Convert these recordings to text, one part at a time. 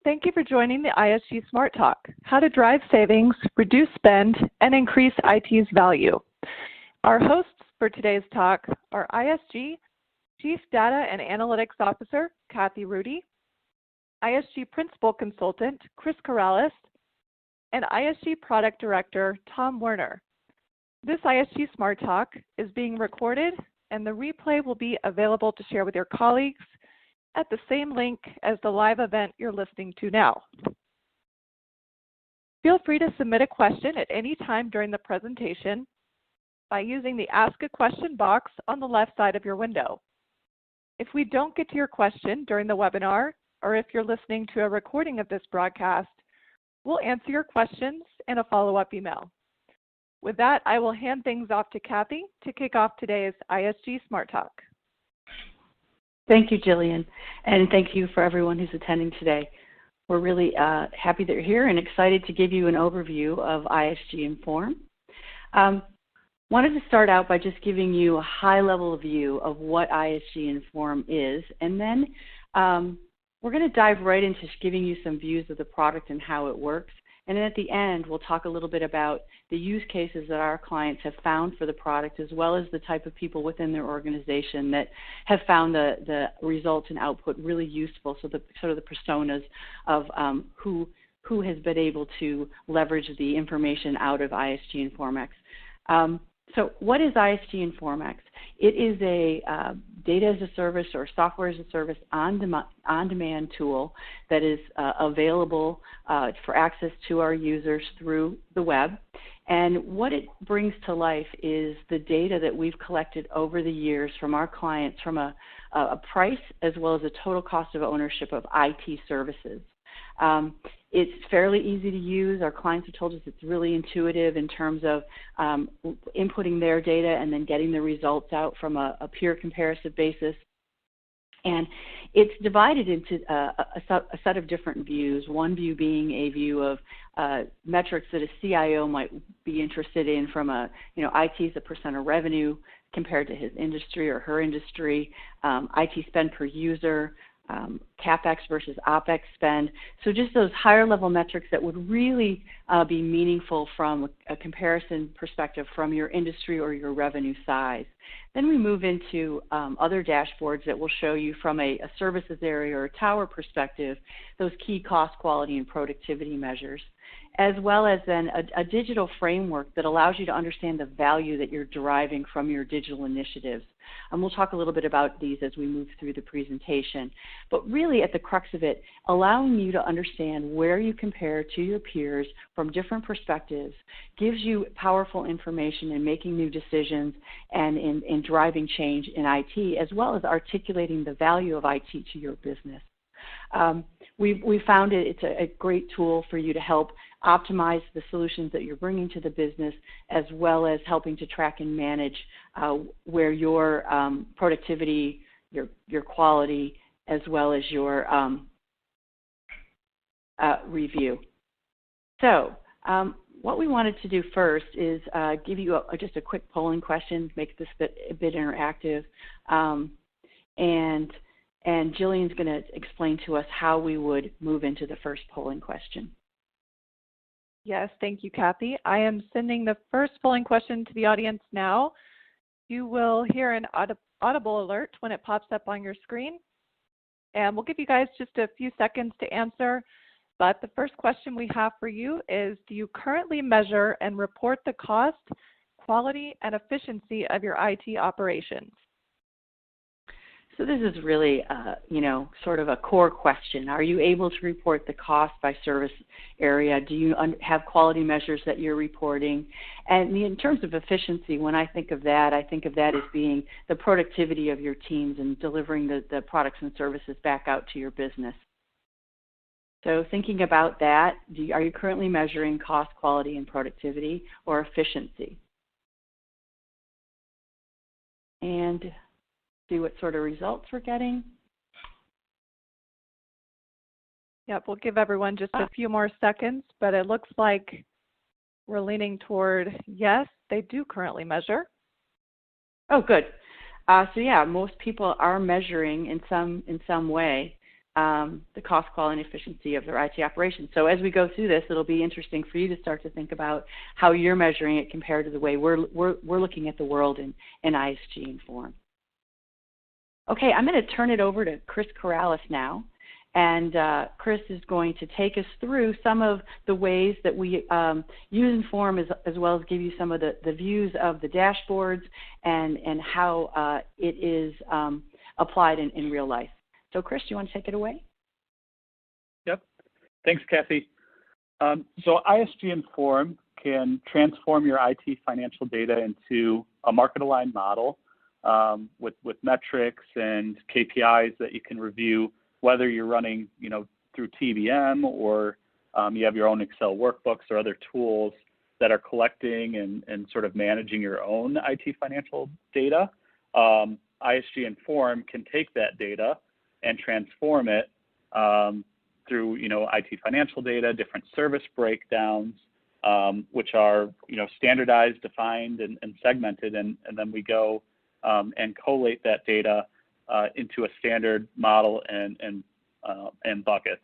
Thank you for joining the ISG Smart Talk, how to drive savings, reduce spend, and increase IT's value. Our hosts for today's talk are ISG Chief Data and Analytics Officer, Kathy Rudy, ISG Principal Consultant, Chris Corrales, and ISG Product Director, Tom Werner. This ISG Smart Talk is being recorded, and the replay will be available to share with your colleagues at the same link as the live event you're listening to now. Feel free to submit a question at any time during the presentation by using the Ask a Question box on the left side of your window. If we don't get to your question during the webinar, or if you're listening to a recording of this broadcast, we'll answer your questions in a follow-up email. With that, I will hand things off to Kathy to kick off today's ISG Smart Talk. Thank you, Jillian, and thank you for everyone who's attending today. We're really happy that you're here and excited to give you an overview of ISG Inform. Wanted to start out by just giving you a high-level view of what ISG Inform is, and then we're going to dive right into giving you some views of the product and how it works. And then at the end, we'll talk a little bit about the use cases that our clients have found for the product, as well as the type of people within their organization that have found the results and output really useful. So the sort of the personas of who has been able to leverage the information out of ISG InformX. So what is ISG InformX? It is a data as a service or software as a service on-demand tool that is available for access to our users through the web. And what it brings to life is the data that we've collected over the years from our clients from a price as well as a total cost of ownership of IT services. It's fairly easy to use. Our clients have told us it's really intuitive in terms of inputting their data and then getting the results out from a peer comparative basis. And it's divided into a set of different views, one view being a view of metrics that a CIO might be interested in from IT as a percent of revenue compared to his industry or her industry, IT spend per user, CapEx versus OpEx spend. So just those higher level metrics that would really be meaningful from a comparison perspective from your industry or your revenue size. Then we move into other dashboards that will show you from a services area or a tower perspective, those key cost, quality, and productivity measures, as well as then a digital framework that allows you to understand the value that you're deriving from your digital initiatives. And we'll talk a little bit about these as we move through the presentation. But really at the crux of it, allowing you to understand where you compare to your peers from different perspectives gives you powerful information in making new decisions and in driving change in IT, as well as articulating the value of IT to your business. We found it's a great tool for you to help optimize the solutions that you're bringing to the business, as well as helping to track and manage where your productivity, your quality, as well as your review. So what we wanted to do first is give you just a quick polling question, make this a bit interactive, and Jillian's going to explain to us how we would move into the first polling question. Yes, thank you, Kathy. I am sending the first polling question to the audience now. You will hear an audible alert when it pops up on your screen. And we'll give you guys just a few seconds to answer. But the first question we have for you is, do you currently measure and report the cost, quality, and efficiency of your IT operations? So this is really, sort of a core question. Are you able to report the cost by service area? Do you have quality measures that you're reporting? And in terms of efficiency, when I think of that as being the productivity of your teams and delivering the products and services back out to your business. So thinking about that, are you currently measuring cost, quality, and productivity, or efficiency? And see what sort of results we're getting. Yep, we'll give everyone just a few more seconds, but it looks like we're leaning toward yes, they do currently measure. Oh, good. So yeah, most people are measuring in some way. the cost, quality, and efficiency of their IT operations. So as we go through this, it'll be interesting for you to start to think about how you're measuring it compared to the way we're looking at the world in ISG Inform. Okay, I'm going to turn it over to Chris Corrales now. And Chris is going to take us through some of the ways that we use Inform, as well as give you some of the views of the dashboards and how it is applied in real life. So Chris, do you want to take it away? Yep. Thanks, Kathy. So ISG Inform can transform your IT financial data into a market-aligned model with metrics and KPIs that you can review, whether you're running, through TBM or you have your own Excel workbooks or other tools that are collecting and sort of managing your own IT financial data. ISG Inform can take that data and transform it through, IT financial data, different service breakdowns, which are, standardized, defined, and segmented, and then we go and collate that data into a standard model and buckets.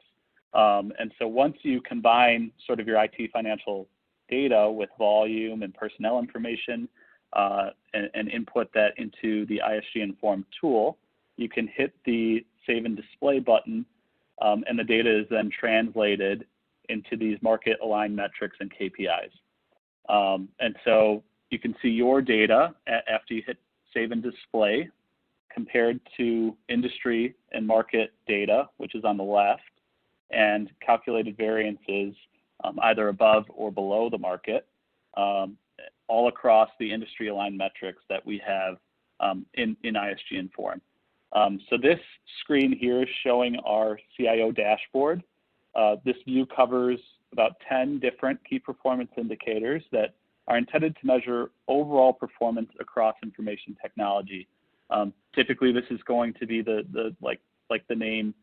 And so once you combine sort of your IT financial data with volume and personnel information and input that into the ISG Inform tool, you can hit the Save and Display button, and the data is then translated into these market-aligned metrics and KPIs. And so you can see your data after you hit Save and Display compared to industry and market data, which is on the left, and calculated variances either above or below the market, all across the industry-aligned metrics that we have in ISG Inform. So this screen here is showing our CIO dashboard. This view covers about 10 different key performance indicators that are intended to measure overall performance across information technology. Typically, this is going to be like the name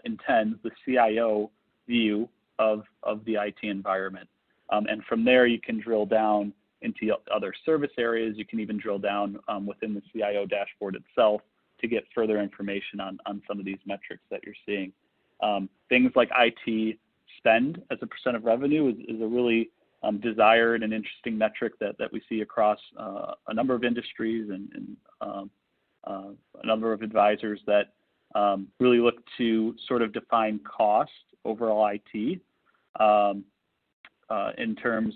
intends, the CIO view of the IT environment. And from there, you can drill down into other service areas. You can even drill down within the CIO dashboard itself to get further information on some of these metrics that you're seeing. Things like IT spend as a percent of revenue is a really desired and interesting metric that we see across a number of industries and a number of advisors that really look to sort of define cost, overall IT, in terms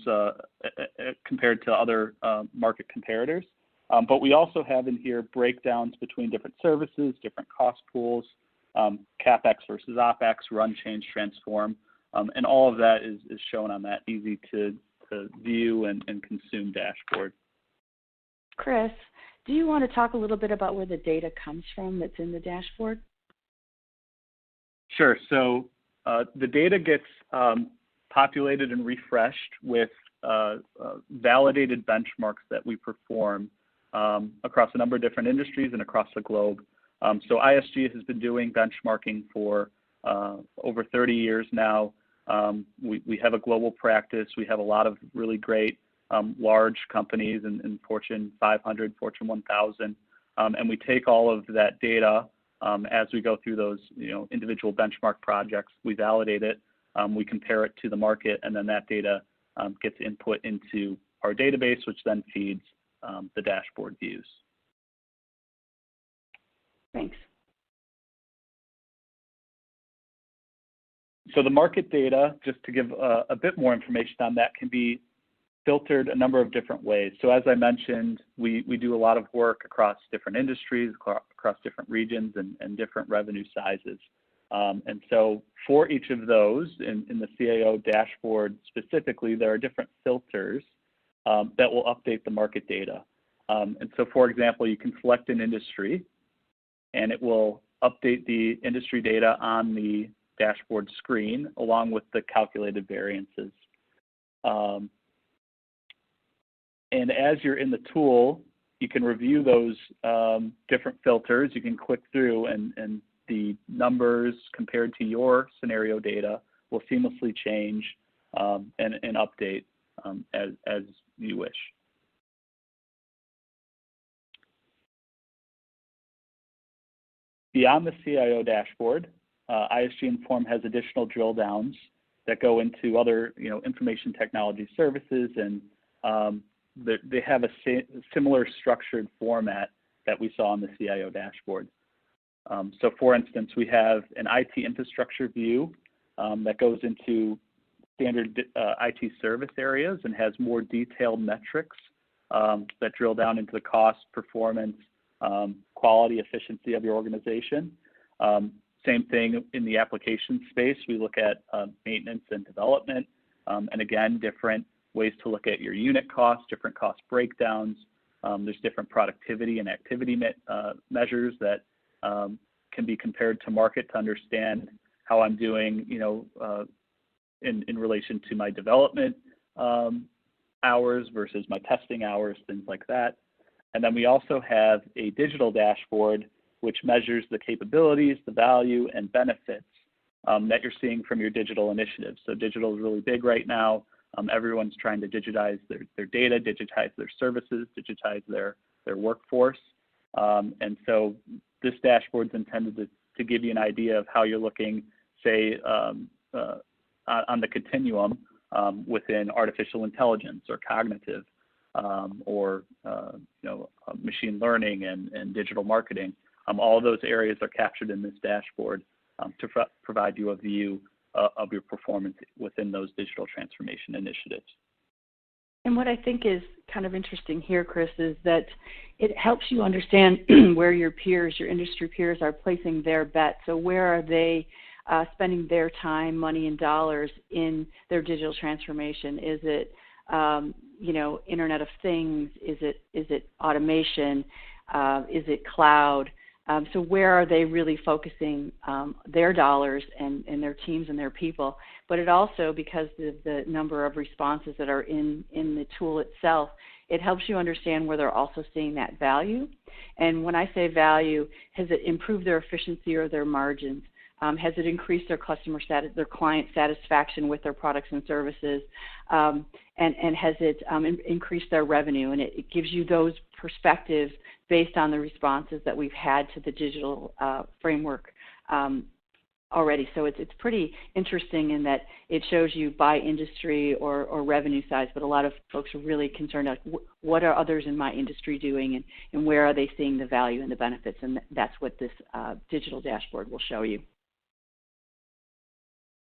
compared to other market comparators. But we also have in here breakdowns between different services, different cost pools, CapEx versus OpEx, run, change, transform, and all of that is shown on that easy to view and consume dashboard. Chris, do you want to talk a little bit about where the data comes from that's in the dashboard? Sure. So the data gets populated and refreshed with validated benchmarks that we perform across a number of different industries and across the globe. So ISG has been doing benchmarking for over 30 years now. We have a global practice. We have a lot of really great large companies in Fortune 500, Fortune 1000, and we take all of that data as we go through those individual benchmark projects. We validate it, we compare it to the market, and then that data gets input into our database, which then feeds the dashboard views. Thanks. So the market data, just to give a bit more information on that, can be filtered a number of different ways. So as I mentioned, we do a lot of work across different industries, across different regions and different revenue sizes. And so for each of those, in the CIO dashboard specifically, there are different filters that will update the market data. And so for example, you can select an industry and it will update the industry data on the dashboard screen along with the calculated variances. And as you're in the tool, you can review those different filters. You can click through and the numbers compared to your scenario data will seamlessly change and update as you wish. Beyond the CIO dashboard, ISG Inform has additional drill downs that go into other, information technology services, and they have a similar structured format that we saw on the CIO Dashboard. So for instance, we have an IT infrastructure view that goes into standard IT service areas and has more detailed metrics that drill down into the cost, performance, quality, efficiency of your organization. Same thing in the application space. We look at maintenance and development, and again, different ways to look at your unit costs, different cost breakdowns. There's different productivity and activity measures that can be compared to market to understand how I'm doing, in relation to my development hours versus my testing hours, things like that. And then we also have a digital dashboard which measures the capabilities, the value, and benefits that you're seeing from your digital initiatives. So digital is really big right now. Everyone's trying to digitize their data, digitize their services, digitize their workforce. And so this dashboard is intended to give you an idea of how you're looking, say, on the continuum within artificial intelligence or cognitive or machine learning and digital marketing. All of those areas are captured in this dashboard to provide you a view of your performance within those digital transformation initiatives. And what I think is kind of interesting here, Chris, is that it helps you understand where your peers, your industry peers, are placing their bets. So where are they spending their time, money, and dollars in their digital transformation? Is it, Internet of Things? Is it automation? Is it cloud? So where are they really focusing their dollars and their teams and their people? But it also, because of the number of responses that are in the tool itself, it helps you understand where they're also seeing that value. And when I say value, has it improved their efficiency or their margins? Has it increased their their client satisfaction with their products and services? And has it increased their revenue? And it gives you those perspectives based on the responses that we've had to the digital framework already. So it's pretty interesting in that it shows you by industry or revenue size, but a lot of folks are really concerned like, what are others in my industry doing, and where are they seeing the value and the benefits? And that's what this digital dashboard will show you.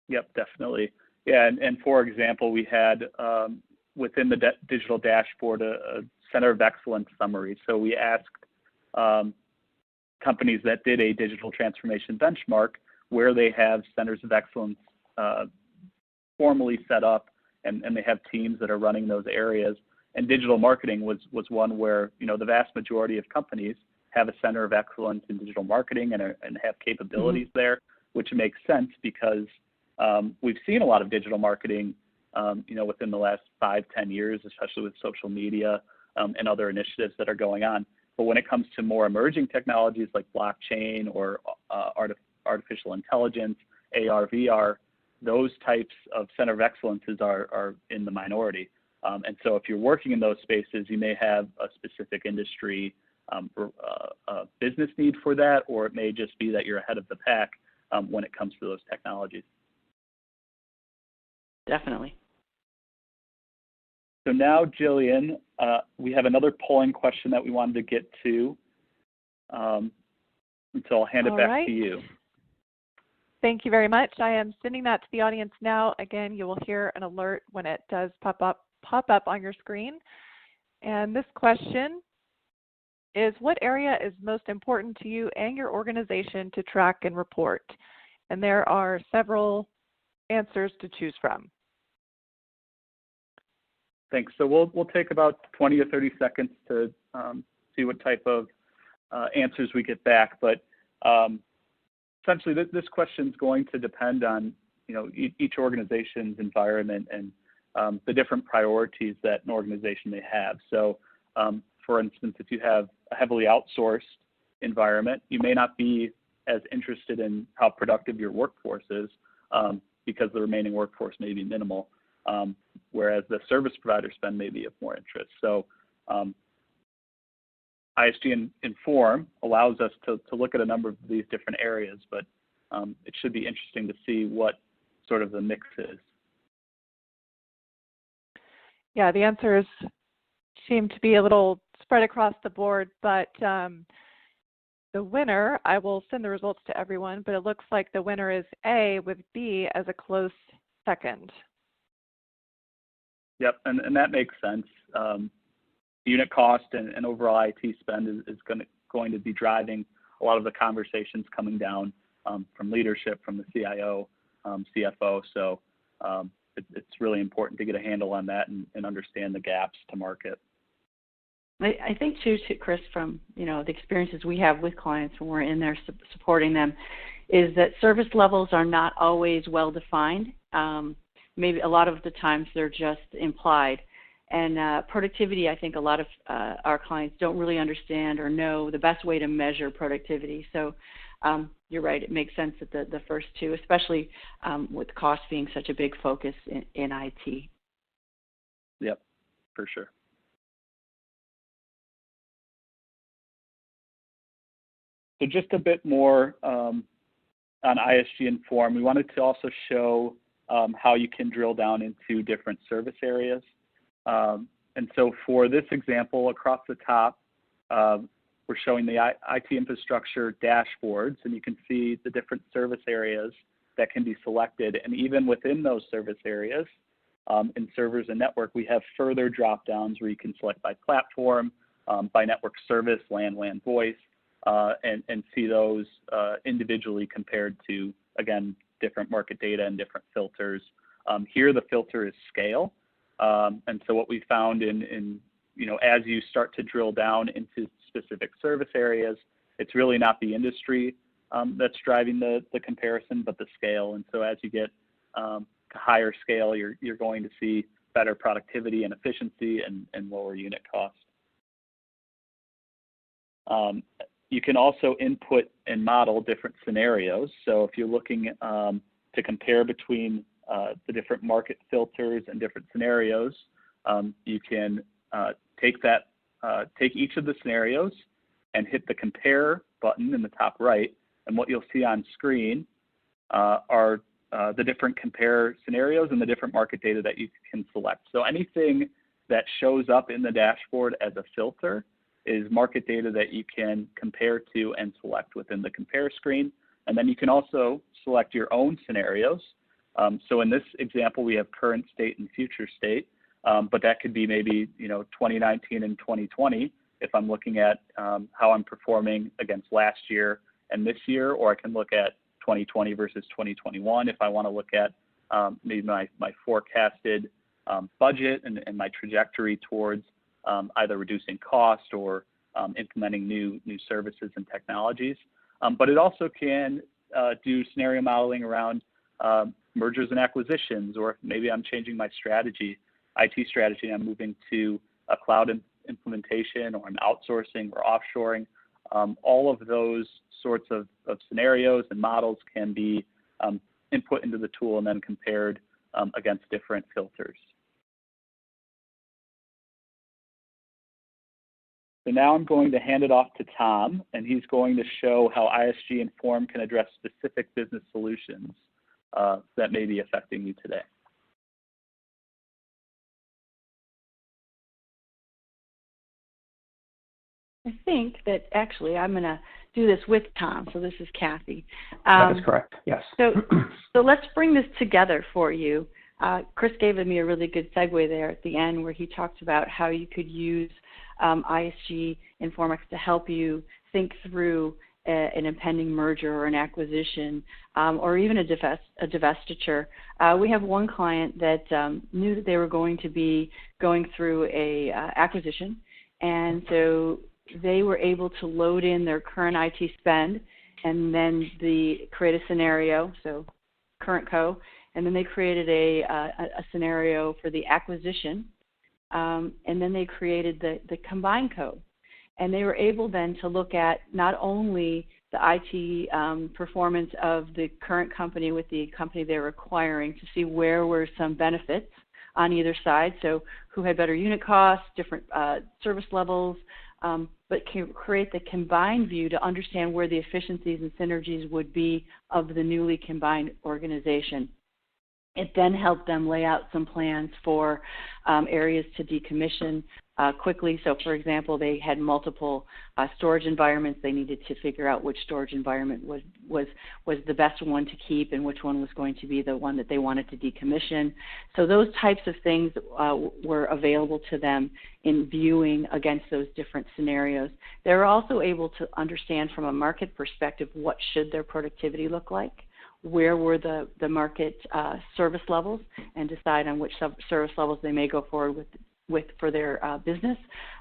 Yep, definitely. Yeah, and for example, we had within the digital dashboard a Center of Excellence summary. So we asked companies that did a digital transformation benchmark where they have centers of excellence formally set up, and they have teams that are running those areas. And digital marketing was one where the vast majority of companies have a center of excellence in digital marketing and have capabilities there, which makes sense because we've seen a lot of digital marketing, within the last 5-10 years, especially with social media and other initiatives that are going on. But when it comes to more emerging technologies like blockchain or artificial intelligence, AR, VR, those types of center of excellences are in the minority. And so if you're working in those spaces, you may have a specific industry business need for that, or it may just be that you're ahead of the pack when it comes to those technologies. Definitely. So now, Jillian, we have another polling question that we wanted to get to. And so I'll hand it back to you. Thank you very much. I am sending that to the audience now. Again, you will hear an alert when it does pop up on your screen. And this question is, what area is most important to you and your organization to track and report? And there are several answers to choose from. Thanks. So we'll take about 20 or 30 seconds to see what type of answers we get back. But essentially, this question is going to depend on each organization's environment and the different priorities that an organization may have. So, for instance, if you have a heavily outsourced environment, you may not be as interested in how productive your workforce is because the remaining workforce may be minimal, whereas the service provider spend may be of more interest. So ISG Inform allows us to look at a number of these different areas, but it should be interesting to see what sort of the mix is. Yeah, the answers seem to be a little spread across the board, but the winner, I will send the results to everyone, but it looks like the winner is A with B as a close second. Yep, and that makes sense. Unit cost and overall IT spend is going to be driving a lot of the conversations coming down from leadership, from the CIO, CFO. So it's really important to get a handle on that and understand the gaps to market. I think too, Chris, from the experiences we have with clients when we're in there supporting them, is that service levels are not always well defined. Maybe a lot of the times they're just implied. And productivity, I think a lot of our clients don't really understand or know the best way to measure productivity. So you're right, it makes sense that the first two, especially with cost being such a big focus in IT. Yep, for sure. So just a bit more on ISG Inform. We wanted to also show how you can drill down into different service areas. And so for this example, across the top, we're showing the IT infrastructure dashboards, and you can see the different service areas that can be selected. And even within those service areas, in servers and network, we have further drop downs where you can select by platform, by network service, LAN, voice, and see those individually compared to, again, different market data and different filters. Here the filter is scale. And so what we found as you start to drill down into specific service areas, it's really not the industry that's driving the comparison, but the scale. And so as you get to higher scale, you're going to see better productivity and efficiency and lower unit cost. You can also input and model different scenarios. So if you're looking to compare between the different market filters and different scenarios, you can take each of the scenarios and hit the compare button in the top right, and what you'll see on screen are the different compare scenarios and the different market data that you can select. So anything that shows up in the dashboard as a filter is market data that you can compare to and select within the compare screen. And then you can also select your own scenarios. So in this example, we have current state and future state, but that could be maybe 2019 and 2020 if I'm looking at how I'm performing against last year and this year, or I can look at 2020 versus 2021 if I want to look at maybe my forecasted budget and my trajectory towards either reducing cost or implementing new services and technologies. But it also can do scenario modeling around mergers and acquisitions, or maybe I'm changing my strategy, IT strategy, and I'm moving to a cloud implementation, or I'm outsourcing or offshoring. All of those sorts of scenarios and models can be input into the tool and then compared against different filters. So now I'm going to hand it off to Tom, and he's going to show how ISG Inform can address specific business solutions that may be affecting you today. I think that actually I'm going to do this with Tom, so this is Kathy. That is correct, yes. So let's bring this together for you. Chris gave me a really good segue there at the end where he talked about how you could use ISG Inform to help you think through an impending merger or an acquisition, or even a divestiture. We have one client that knew that they were going to be going through a acquisition, and so they were able to load in their current IT spend and then create a scenario, so current co, and then they created a scenario for the acquisition, and then they created the combined co. And they were able then to look at not only the IT performance of the current company with the company they were acquiring to see where were some benefits on either side, so who had better unit costs, different service levels, but can create the combined view to understand where the efficiencies and synergies would be of the newly combined organization. It then helped them lay out some plans for areas to decommission quickly. So, for example, they had multiple storage environments. They needed to figure out which storage environment was the best one to keep and which one was going to be the one that they wanted to decommission. So those types of things were available to them in viewing against those different scenarios. They were also able to understand from a market perspective what should their productivity look like, where were the market service levels, and decide on which service levels they may go forward with for their business.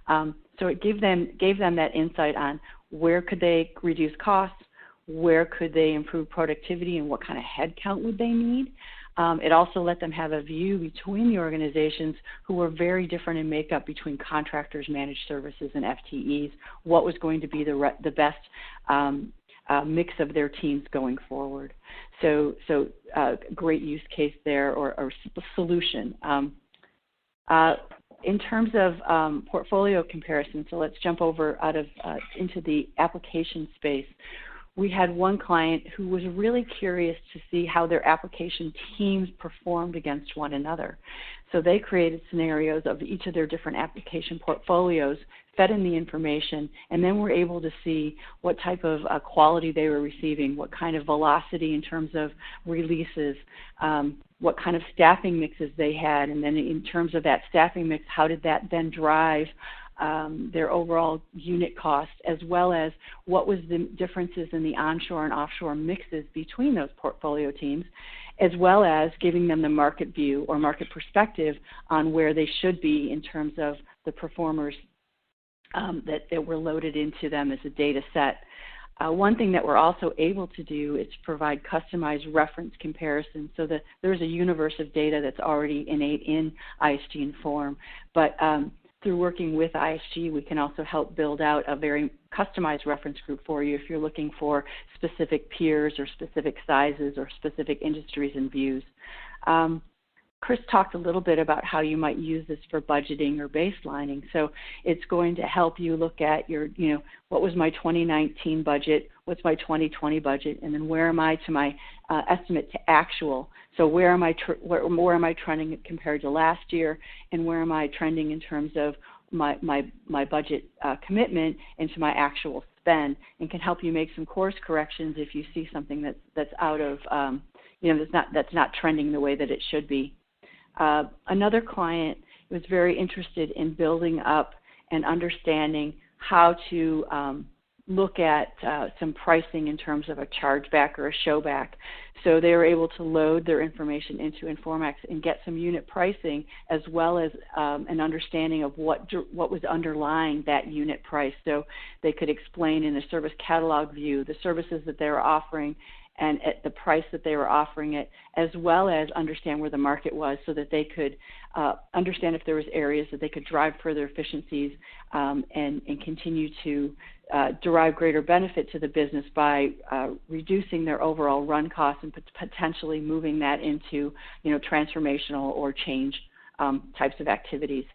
So it gave them that insight on where could they reduce costs, where could they improve productivity, and what kind of headcount would they need. It also let them have a view between the organizations who were very different in makeup between contractors, managed services, and FTEs, what was going to be the best mix of their teams going forward. So great use case there, or solution. In terms of portfolio comparison, so let's jump over into the application space. We had one client who was really curious to see how their application teams performed against one another. So they created scenarios of each of their different application portfolios, fed in the information, and then were able to see what type of quality they were receiving, what kind of velocity in terms of releases, what kind of staffing mixes they had, and then in terms of that staffing mix, how did that then drive their overall unit cost, as well as what was the differences in the onshore and offshore mixes between those portfolio teams, as well as giving them the market view or market perspective on where they should be in terms of the performers that were loaded into them as a data set. One thing that we're also able to do is provide customized reference comparisons, so that there's a universe of data that's already innate in ISG Inform, but through working with ISG, we can also help build out a very customized reference group for you if you're looking for specific peers or specific sizes or specific industries and views. Chris talked a little bit about how you might use this for budgeting or baselining. So it's going to help you look at your, what was my 2019 budget, what's my 2020 budget, and then where am I to my estimate to actual. So where am I trending compared to last year, and where am I trending in terms of my budget commitment into my actual spend, and can help you make some course corrections if you see something that's out of, that's not trending the way that it should be. Another client was very interested in building up and understanding how to look at some pricing in terms of a chargeback or a showback. So they were able to load their information into Informax and get some unit pricing, as well as an understanding of what was underlying that unit price. So they could explain in a service catalog view the services that they were offering and at the price that they were offering it, as well as understand where the market was, so that they could understand if there was areas that they could drive further efficiencies and continue to derive greater benefit to the business by reducing their overall run costs and potentially moving that into transformational or change types of activities.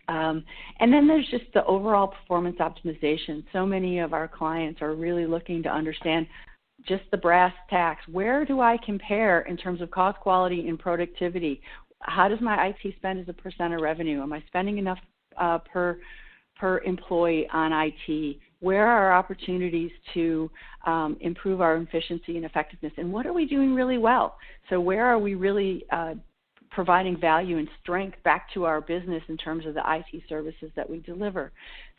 And then there's just the overall performance optimization. So many of our clients are really looking to understand just the brass tacks. Where do I compare in terms of cost, quality, and productivity? How does my IT spend as a percent of revenue? Am I spending enough per employee on IT? Where are our opportunities to improve our efficiency and effectiveness? And what are we doing really well? So where are we really providing value and strength back to our business in terms of the IT services that we deliver?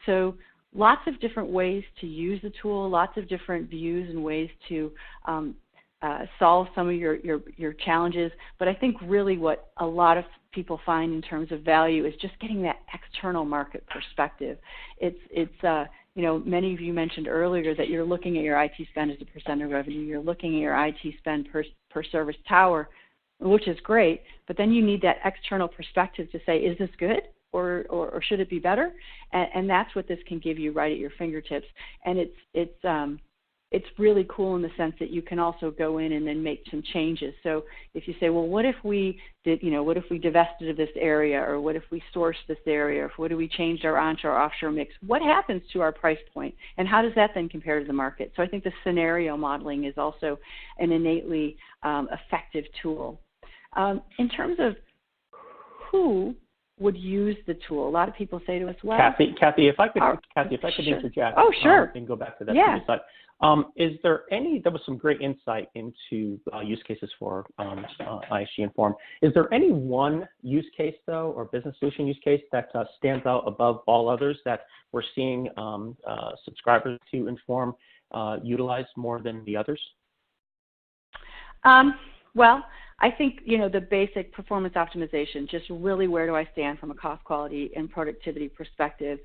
So lots of different ways to use the tool, lots of different views and ways to solve some of your challenges. But I think really what a lot of people find in terms of value is just getting that external market perspective. Many of you mentioned earlier that you're looking at your IT spend as a percent of revenue. You're looking at your IT spend per service tower, which is great. But then you need that external perspective to say, is this good? Or should it be better? And that's what this can give you right at your fingertips. And it's it's really cool in the sense that you can also go in and then make some changes. So if you say, well, what if we did, what if we divested of this area, or what if we sourced this area, or what if we changed our onshore offshore mix? What happens to our price point, and how does that then compare to the market? So I think the scenario modeling is also an innately effective tool. In terms of who would use the tool, a lot of people say to us, well, Kathy, if I could sure. interject, oh, sure. And go back to that yeah. previous slide. Is there there was some great insight into use cases for ISG Inform. Is there any one use case, though, or business solution use case that stands out above all others that we're seeing subscribers to Inform utilize more than the others? Well, I think, the basic performance optimization, just really where do I stand from a cost, quality, and productivity perspective.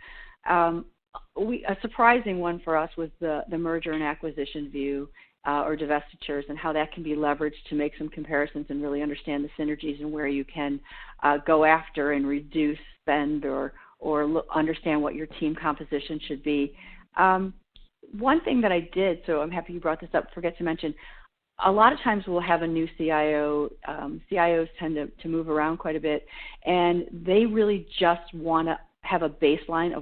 A surprising one for us was the merger and acquisition view or divestitures, and how that can be leveraged to make some comparisons and really understand the synergies and where you can go after and reduce spend or understand what your team composition should be. One thing that I did, so I'm happy you brought this up, forget to mention, a lot of times we'll have a new CIO. CIOs tend to move around quite a bit, and they really just want to have a baseline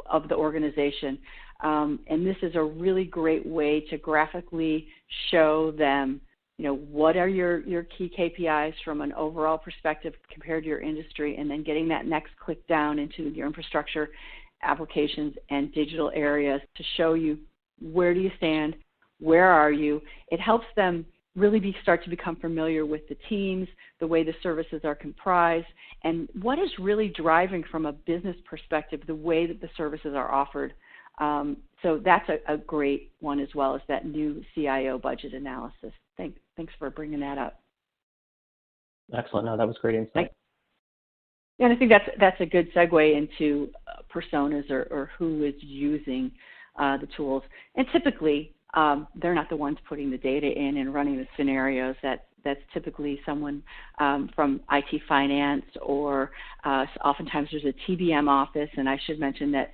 of the organization. And this is a really great way to graphically show them, what are your key KPIs from an overall perspective compared to your industry, and then getting that next click down into your infrastructure, applications, and digital areas to show you where do you stand, where are you. It helps them really start to become familiar with the teams, the way the services are comprised, and what is really driving from a business perspective the way that the services are offered. So that's a great one as well, as that new CIO budget analysis. Thanks for bringing that up. Excellent. No, that was great insight. And I think that's a good segue into personas or who is using the tools. And typically, they're not the ones putting the data in and running the scenarios. That's typically someone from IT finance, or oftentimes there's a TBM office. And I should mention that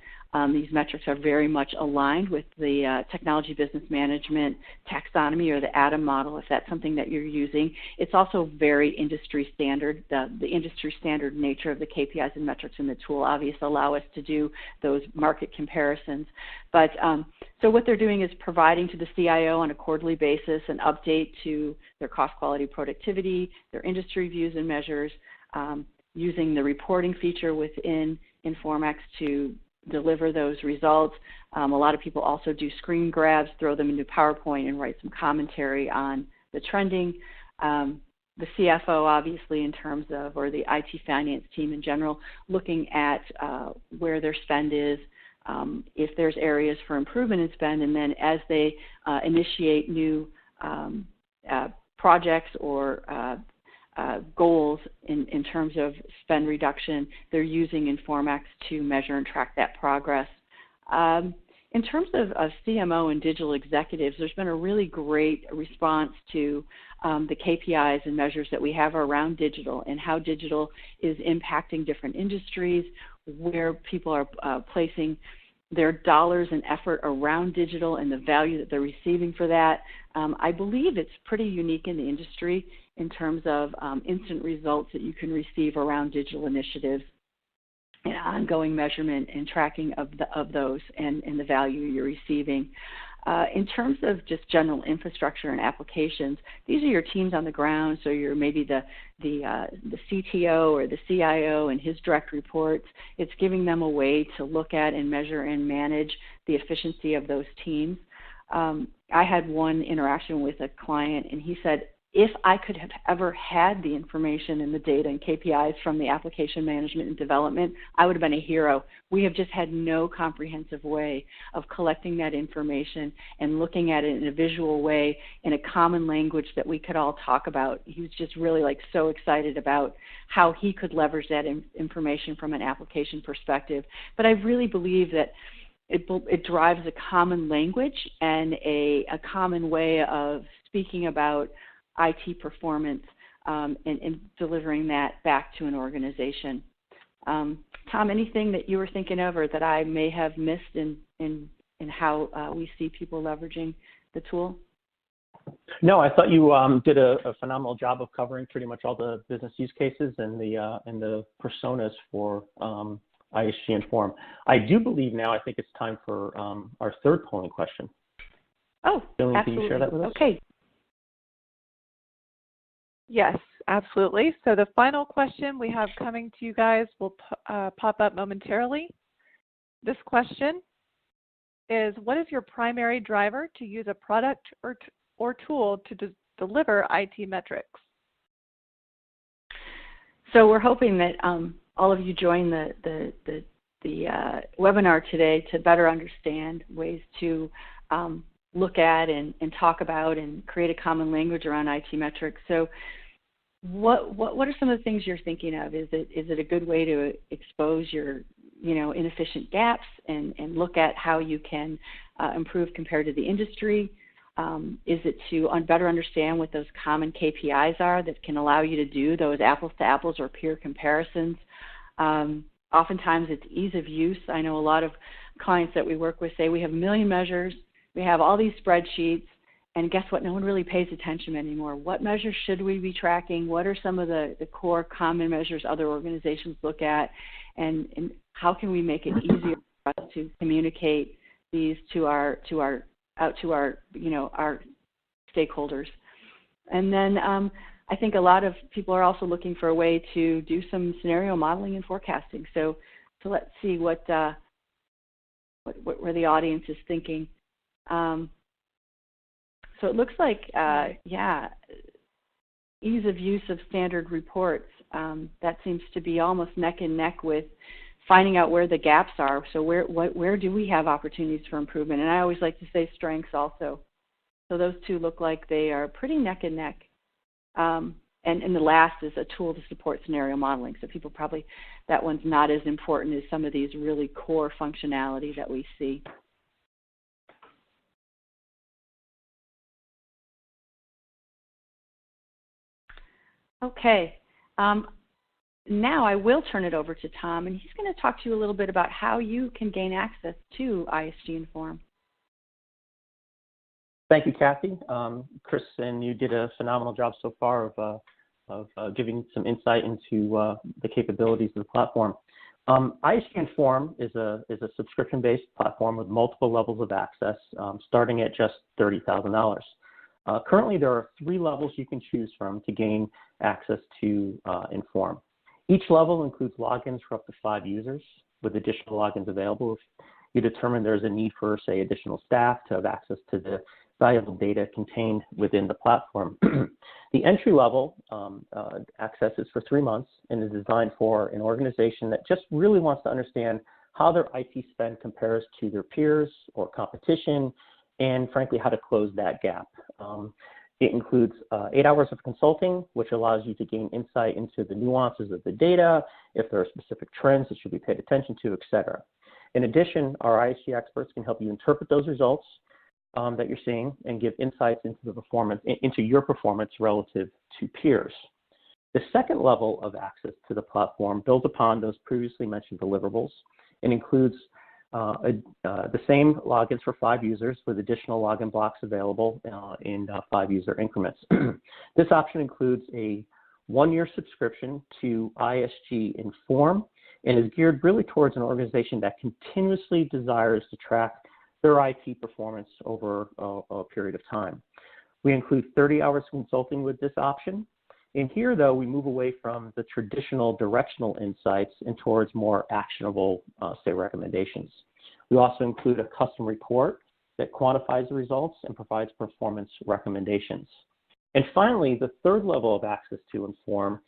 these metrics are very much aligned with the technology business management taxonomy, or the ADAM model, if that's something that you're using. It's also very industry standard. The industry standard nature of the KPIs and metrics in the tool obviously allow us to do those market comparisons. But so what they're doing is providing to the CIO on a quarterly basis an update to their cost, quality, productivity, their industry views and measures, using the reporting feature within InformX to deliver those results. A lot of people also do screen grabs, throw them into PowerPoint, and write some commentary on the trending. The CFO, obviously, in terms of, or the IT finance team in general, looking at where their spend is, if there's areas for improvement in spend, and then as they initiate new projects or goals in terms of spend reduction, they're using InformX to measure and track that progress. In terms of CMO and digital executives, there's been a really great response to the KPIs and measures that we have around digital, and how digital is impacting different industries, where people are placing their dollars and effort around digital, and the value that they're receiving for that. I believe it's pretty unique in the industry in terms of instant results that you can receive around digital initiatives, and ongoing measurement and tracking of those, and the value you're receiving. In terms of just general infrastructure and applications, these are your teams on the ground. So you're maybe the CTO or the CIO and his direct reports. It's giving them a way to look at and measure and manage the efficiency of those teams. I had one interaction with a client, and he said, if I could have ever had the information and the data and KPIs from the application management and development, I would have been a hero. We have just had no comprehensive way of collecting that information and looking at it in a visual way, in a common language that we could all talk about. He was just really so excited about how he could leverage that information from an application perspective. But I really believe that it drives a common language and a common way of speaking about IT performance and delivering that back to an organization. Tom, anything that you were thinking of or that I may have missed in how we see people leveraging the tool? No, I thought you did a phenomenal job of covering pretty much all the business use cases and the personas for ISG Inform. I do believe now, I think it's time for our third polling question. Oh, Jillian, absolutely. can you share that with us? Okay. Yes, absolutely. So the final question we have coming to you guys will pop up momentarily. This question is, what is your primary driver to use a product or tool to deliver IT metrics? So we're hoping that all of you join the webinar today to better understand ways to look at and talk about and create a common language around IT metrics. So what are some of the things you're thinking of? Is it a good way to expose your inefficient gaps and look at how you can improve compared to the industry? Is it to better understand what those common KPIs are that can allow you to do those apples to apples or peer comparisons? Oftentimes it's ease of use. I know a lot of clients that we work with say we have a million measures, we have all these spreadsheets, and guess what? No one really pays attention anymore. What measures should we be tracking? What are some of the core common measures other organizations look at? And how can we make it easier for us to communicate these to our stakeholders? And then I think a lot of people are also looking for a way to do some scenario modeling and forecasting. So let's see where the audience is thinking. So it looks like, ease of use of standard reports. That seems to be almost neck and neck with finding out where the gaps are. So where do we have opportunities for improvement? And I always like to say strengths also. So those two look like they are pretty neck and neck. And the last is a tool to support scenario modeling. So people probably, that one's not as important as some of these really core functionality that we see. Okay, now I will turn it over to Tom, and he's going to talk to you a little bit about how you can gain access to ISG Inform. Thank you, Kathy. Chris, and you did a phenomenal job so far of giving some insight into the capabilities of the platform. ISG Inform is a subscription-based platform with multiple levels of access, starting at just $30,000. Currently, there are 3 levels you can choose from to gain access to Inform. Each level includes logins for up to 5 users, with additional logins available if you determine there's a need for, say, additional staff to have access to the valuable data contained within the platform. The entry level access is for 3 months and is designed for an organization that just really wants to understand how their IT spend compares to their peers or competition, and frankly, how to close that gap. It includes 8 hours of consulting, which allows you to gain insight into the nuances of the data, if there are specific trends that should be paid attention to, et cetera. In addition, our ISG experts can help you interpret those results that you're seeing and give insights into your performance relative to peers. The second level of access to the platform builds upon those previously mentioned deliverables and includes the same logins for 5 users with additional login blocks available in 5 user increments. This option includes a 1-year subscription to ISG Inform and is geared really towards an organization that continuously desires to track their IT performance over a period of time. We include 30 hours of consulting with this option. And here, though, we move away from the traditional directional insights and towards more actionable, say, recommendations. We also include a custom report that quantifies the results and provides performance recommendations. And finally, the third level of access to Inform,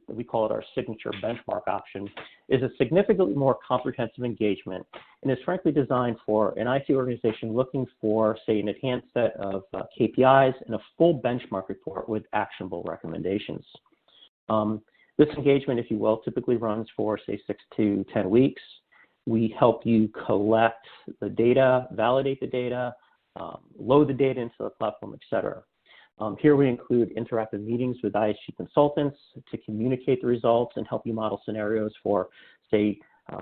we call it our signature benchmark option, is a significantly more comprehensive engagement and is frankly designed for an IT organization looking for, say, an enhanced set of KPIs and a full benchmark report with actionable recommendations. This engagement, if you will, typically runs for, say, 6 to 10 weeks. We help you collect the data, validate the data, load the data into the platform, et cetera. Here we include interactive meetings with ISG consultants to communicate the results and help you model scenarios for, say,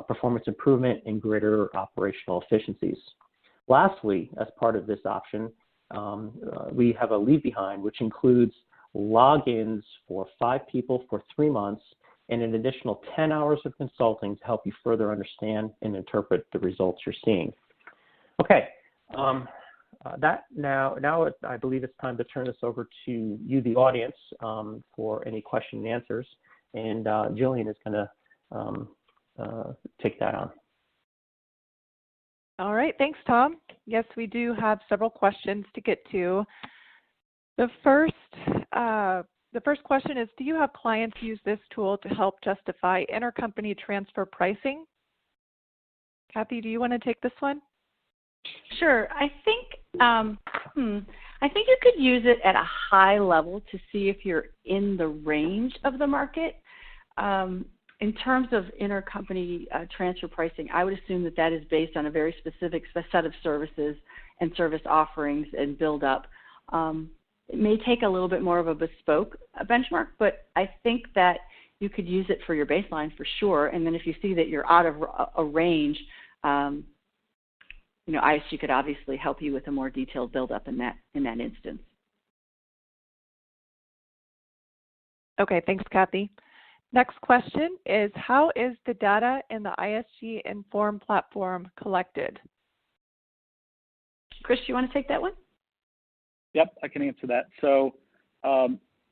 performance improvement and greater operational efficiencies. Lastly, as part of this option, we have a leave behind, which includes logins for 5 people for 3 months and an additional 10 hours of consulting to help you further understand and interpret the results you're seeing. Okay, now I believe it's time to turn this over to you, the audience, for any question and answers. And Jillian is going to take that on. All right, thanks, Tom. Yes, we do have several questions to get to. The first question is, do you have clients use this tool to help justify intercompany transfer pricing? Kathy, do you want to take this one? Sure. I think you could use it at a high level to see if you're in the range of the market. In terms of intercompany transfer pricing, I would assume that that is based on a very specific set of services and service offerings and build up. It may take a little bit more of a bespoke benchmark, but I think that you could use it for your baseline for sure. And then if you see that you're out of a range, ISG could obviously help you with a more detailed build up in that instance. Okay, thanks, Kathy. Next question is, how is the data in the ISG Inform platform collected? Chris, you want to take that one? Yep, I can answer that. So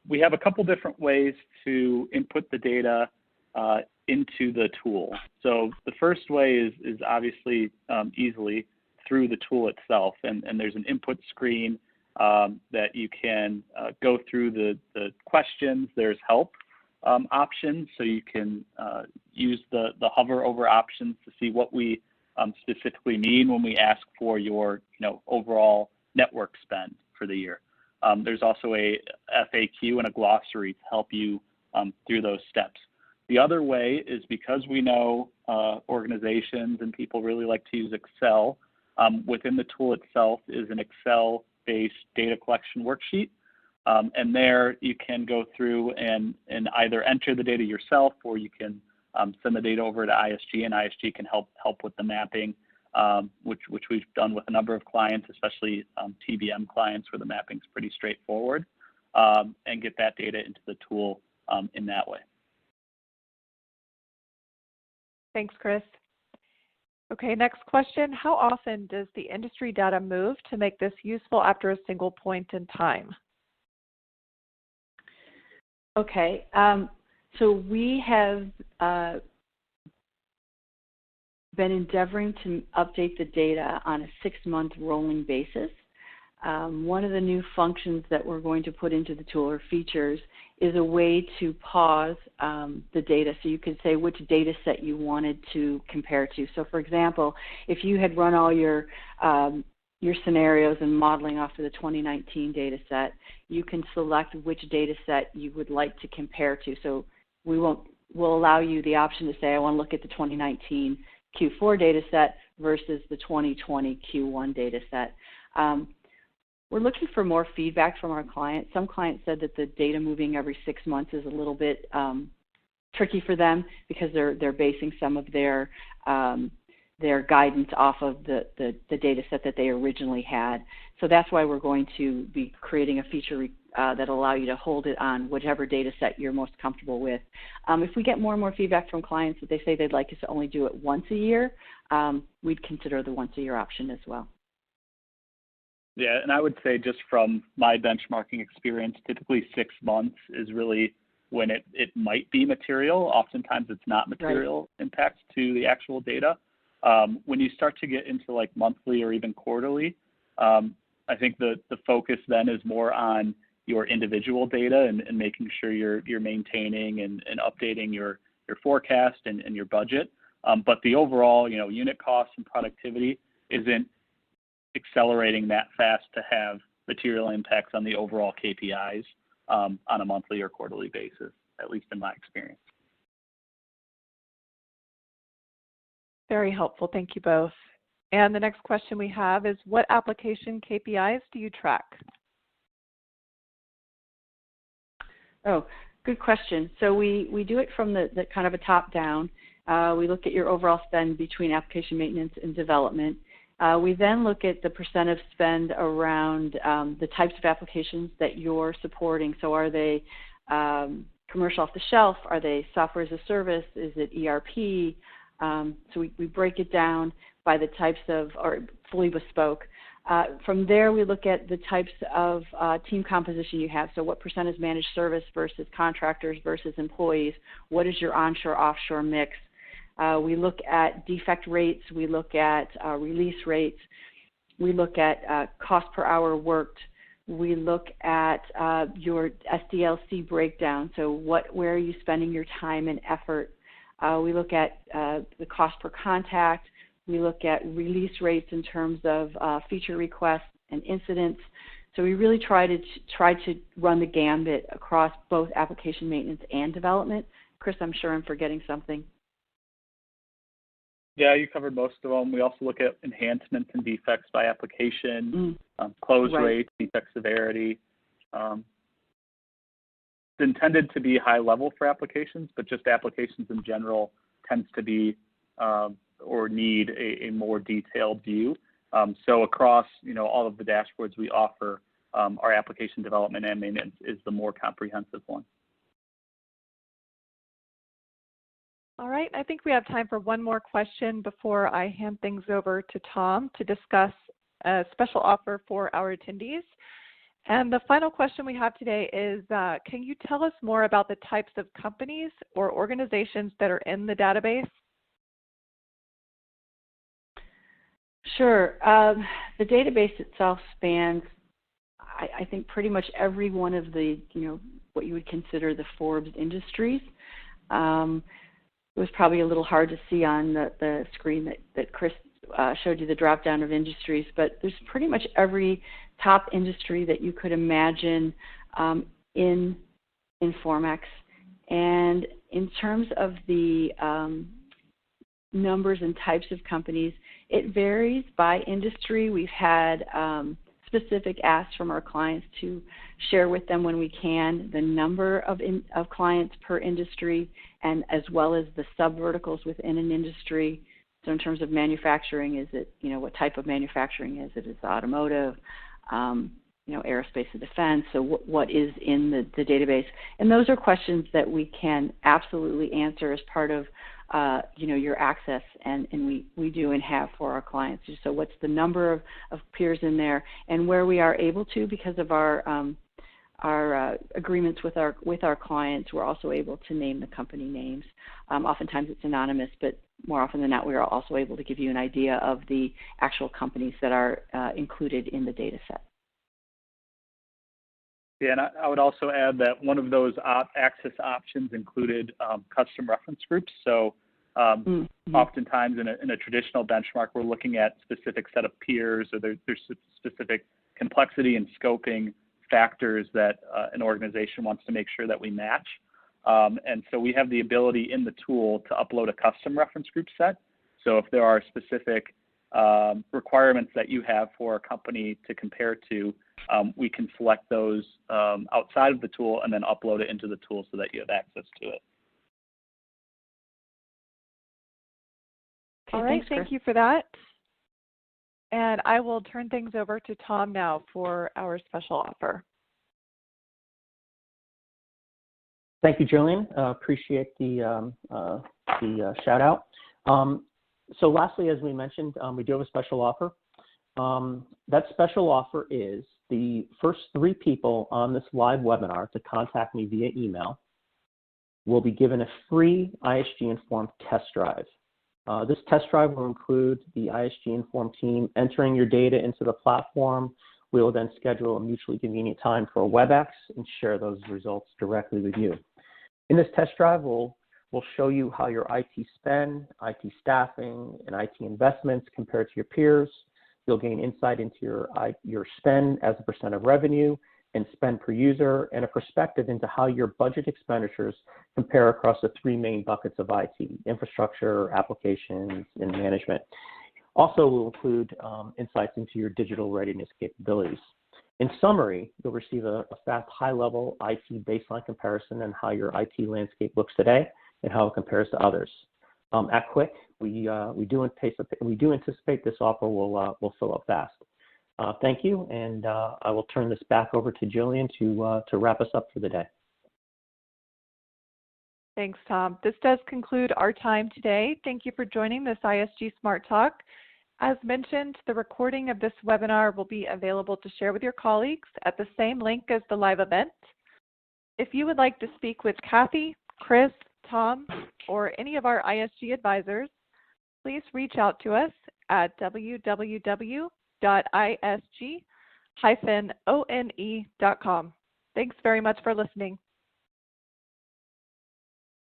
we have a couple different ways to input the data into the tool. So the first way is obviously easily through the tool itself, and there's an input screen that you can go through the questions. There's help options, so you can use the hover over options to see what we specifically mean when we ask for your overall network spend for the year. There's also a FAQ and a glossary to help you through those steps. The other way is, because we know organizations and people really like to use Excel, within the tool itself is an Excel-based data collection worksheet. And there you can go through and either enter the data yourself, or you can send the data over to ISG, and ISG can help with the mapping, which we've done with a number of clients, especially TBM clients where the mapping's pretty straightforward, and get that data into the tool in that way. Thanks, Chris. Okay, next question. How often does the industry data move to make this useful after a single point in time? Okay, so we have been endeavoring to update the data on a 6-month rolling basis. One of the new functions that we're going to put into the tool, or features, is a way to pause the data, so you could say which data set you wanted to compare to. So for example, if you had run all your scenarios and modeling off of the 2019 data set, you can select which data set you would like to compare to. So we'll allow you the option to say, I want to look at the 2019 Q4 data set versus the 2020 Q1 data set. We're looking for more feedback from our clients. Some clients said that the data moving every 6 months is a little bit tricky for them, because they're basing some of their guidance off of the data set that they originally had. So that's why we're going to be creating a feature that'll allow you to hold it on whichever data set you're most comfortable with. If we get more and more feedback from clients that they say they'd like us to only do it once a year, we'd consider the once a year option as well. Yeah, and I would say, just from my benchmarking experience, typically 6 months is really when it might be material. Oftentimes it's not material impacts to the actual data. When you start to get into like monthly or even quarterly, I think the focus then is more on your individual data and making sure you're maintaining and updating your forecast and your budget. But the overall unit costs and productivity isn't accelerating that fast to have material impacts on the overall KPIs on a monthly or quarterly basis, at least in my experience. Very helpful. Thank you both. And the next question we have is, what application KPIs do you track? Oh, good question. So we do it from the kind of a top down. We look at your overall spend between application maintenance and development. We then look at the percent of spend around the types of applications that you're supporting. So are they commercial off the shelf? Are they software as a service? Is it ERP? So we break it down by the types of, or fully bespoke. From there, we look at the types of team composition you have. So what percent is managed service versus contractors versus employees? What is your onshore, offshore mix? We look at defect rates. We look at release rates. We look at cost per hour worked. We look at your SDLC breakdown. So where are you spending your time and effort? We look at the cost per contact. We look at release rates in terms of feature requests and incidents. So we really try to run the gambit across both application maintenance and development. Chris, I'm sure I'm forgetting something. Yeah, you covered most of them. We also look at enhancements and defects by application, close rates, defect severity. It's intended to be high level for applications, but just applications in general tends to be or need a more detailed view. So across all of the dashboards we offer, our application development and maintenance is the more comprehensive one. All right, I think we have time for one more question before I hand things over to Tom to discuss a special offer for our attendees. And the final question we have today is, can you tell us more about the types of companies or organizations that are in the database? Sure. The database itself spans, I think, pretty much every one of the, what you would consider the Forbes industries. It was probably a little hard to see on the screen that Chris showed you, the drop down of industries, but there's pretty much every top industry that you could imagine in Informex. And in terms of the numbers and types of companies, it varies by industry. We've had specific asks from our clients to share with them when we can the number of clients per industry, and as well as the sub-verticals within an industry. So in terms of manufacturing, is it, what type of manufacturing is it? Is it automotive, aerospace and defense? So what is in the database? And those are questions that we can absolutely answer as part of your access, and we do and have for our clients. So what's the number of peers in there, and where we are able to, because of our agreements with our clients, we're also able to name the company names. Oftentimes it's anonymous, but more often than not, we are also able to give you an idea of the actual companies that are included in the data set. Yeah, and I would also add that one of those access options included custom reference groups. So oftentimes in a traditional benchmark, we're looking at specific set of peers, or there's specific complexity and scoping factors that an organization wants to make sure that we match. And so we have the ability in the tool to upload a custom reference group set. So if there are specific requirements that you have for a company to compare to, we can select those outside of the tool and then upload it into the tool so that you have access to it. All right, thank you for that. And I will turn things over to Tom now for our special offer. Thank you, Jillian. Appreciate the shout out. So lastly, as we mentioned, we do have a special offer. That special offer is the first 3 people on this live webinar to contact me via email will be given a free ISG Inform test drive. This test drive will include the ISG Inform team entering your data into the platform. We will then schedule a mutually convenient time for a WebEx and share those results directly with you. In this test drive, we'll show you how your IT spend, IT staffing, and IT investments compare to your peers. You'll gain insight into your spend as a percent of revenue and spend per user, and a perspective into how your budget expenditures compare across the 3 main buckets of IT: infrastructure, applications, and management. Also, we'll include insights into your digital readiness capabilities. In summary, you'll receive a fast, high-level IT baseline comparison and how your IT landscape looks today and how it compares to others. act quick. We do anticipate this offer will fill up fast. Thank you, and I will turn this back over to Jillian to wrap us up for the day. Thanks, Tom. This does conclude our time today. Thank you for joining this ISG Smart Talk. As mentioned, the recording of this webinar will be available to share with your colleagues at the same link as the live event. If you would like to speak with Kathy, Chris, Tom, or any of our ISG advisors, please reach out to us at www.isg-one.com. Thanks very much for listening.